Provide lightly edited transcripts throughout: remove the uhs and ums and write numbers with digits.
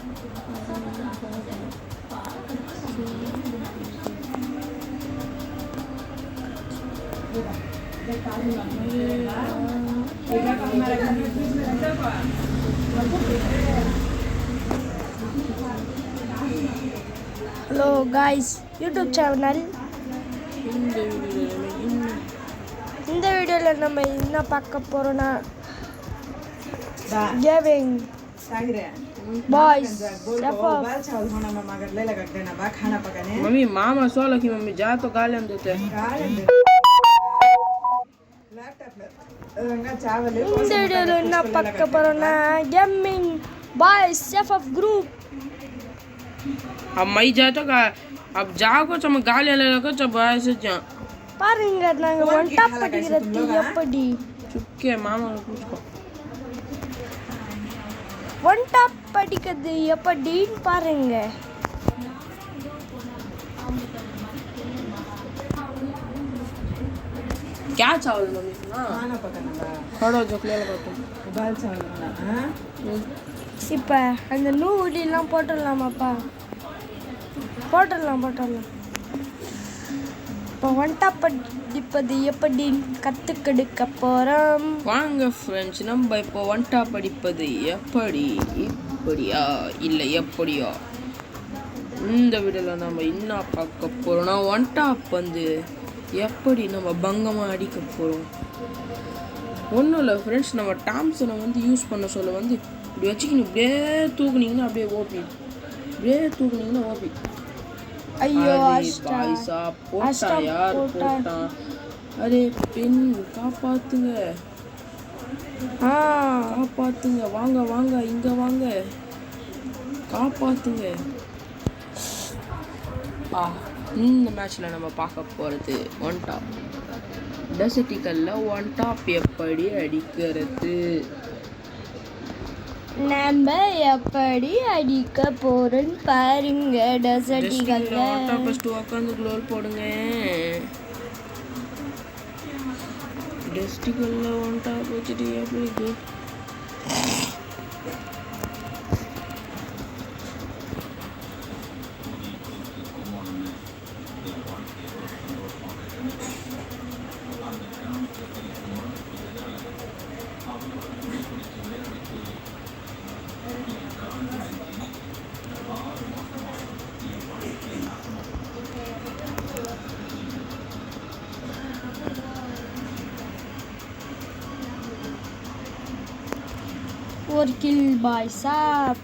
Hello guys, YouTube channel. இந்த வீடியோல நம்ம என்ன பார்க்க போறோம்னா giving boys मम्मी मामा सोलो की मम्मी जा तो गालन देते இந்த வீடியோல என்ன பார்க்க போறோம்னா gaming boys FF group. अब मैं जाता का अब जाओ तो हम गाली लगा जब ऐसे जा பாருங்க நாங்க ஒன் டாப் படிக்கிறது எப்படி चुपके मामा को पूछो ஒன் டாப் படிக்கிறது எப்படின்னு பாருங்க. क्या चावल मम्मी खाना पकाना खड़ो जो ले लगा तुम उबाल चावल बनाना हां இப்போ அந்த நூலிலாம் போட்டுடலாமாப்பா? போட்டுடலாம். இப்போ ஒன் டாப் படிப்பது எப்படின்னு கற்றுக்கெடுக்க போகிறோம். வாங்க ஃப்ரெண்ட்ஸ், நம்ம இப்போ ஒன் டாப் படிப்பது எப்படி, இப்படியா இல்லை எப்படியா? இந்த வீடியோவில் நம்ம என்ன பார்க்க போகிறோம்னா ஒன் டாப் வந்து எப்படி நம்ம பங்கமாக அடிக்க போகிறோம். ஒன்றும் இல்லை ஃப்ரெண்ட்ஸ், நம்ம டாம்ஸனை வந்து யூஸ் பண்ண சொல்ல வந்து இப்படி வச்சுக்கின்னு இப்படியே தூக்குனீங்கன்னா அப்படியே ஓபி, இப்படியே தூக்குனீங்கன்னா ஓபி. ஐயோ பாய்ஸா போட்டா யார் போட்டான்? அரே பெண் காப்பாத்துங்க, காப்பாத்துங்க, வாங்க இங்க வாங்க, காப்பாத்துங்க. இந்த மேட்ச்ல நம்ம பார்க்க போறது ஒன் டாப் டெசர்டிக்கல்ல ஒன் டாப் எப்படி அடிக்கிறது, நம்ம எப்படி அடிக்க போறோம்னு பாருங்க. டெசர்டிக்கல்ல ஒன் டாப் ஃபர்ஸ்ட் உட்கார்ந்து க்ளோல் போடுங்க. டெசர்டிக்கல்ல ஒன் டாப் வச்சிட்டு எப்படி ஒரு கில் பாய் சாப்.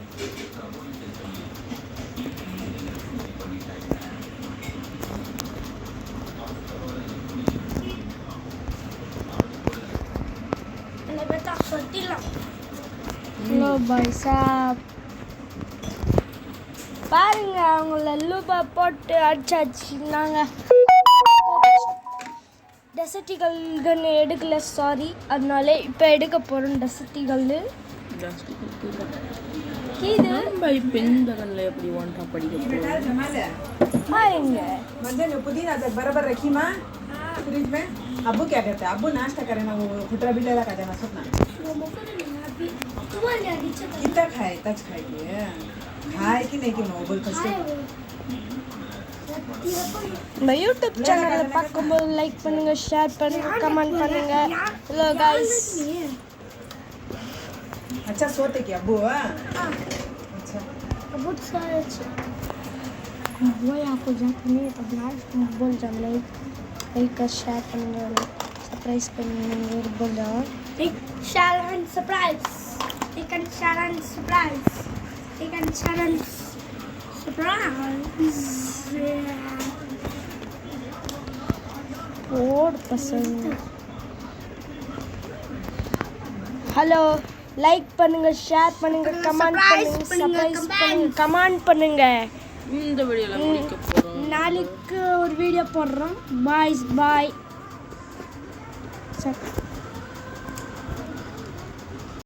ஹலோ பாய் சாப். பாருங்க அவங்கள லூபா போட்டு அடிச்சாச்சு. நாங்கள் டெசர்டிக்கல் கன் எடுக்கல, சாரி. அதனால இப்போ எடுக்க போகிறோம் டெசர்டிக்கல். இது நம்ம இப்போ இந்த கண்ணில் எப்படி ஒன் டாப் படிக்க போகிறோம் பாருங்க. मंदिर में पुदीना तक बराबर रखी माँ फ्रिज में. अब्बू क्या करते हैं? अब्बू नाश्ता करे ना, वो खुटरा भी ले लगा देना सपना कितना खाए तच खाएगी खाए कि नहीं कि मैं बोल फर्स्ट. நம்ம யூடியூப் சேனலை பார்க்கும்போது லைக் பண்ணுங்க, ஷேர் பண்ணுங்க, கமெண்ட் பண்ணுங்க. Hello guys. अच्छा सोते क्या अब्बू? अच्छा अब्बू सारे वो आपको जाते नहीं तो लास्ट बोल जाओ लाइक शेयर பண்ணுங்க, சர்ப்ரைஸ் பண்ணுங்க बोल जाओ. एक शेयर एंड सरप्राइज, एक शेयर एंड सरप्राइज, एक शेयर एंड सरप्राइज. और पसंद. ஹலோ, லைக் பண்ணுங்க, ஷேர் பண்ணுங்க, கமெண்ட் பண்ணுங்க, சர்ப்ரைஸ் பண்ணுங்க, கமெண்ட் பண்ணுங்க. இந்த வீடியோல முடிக்க போறோம். நாளைக்கு ஒரு வீடியோ போடுறோம். பாய்.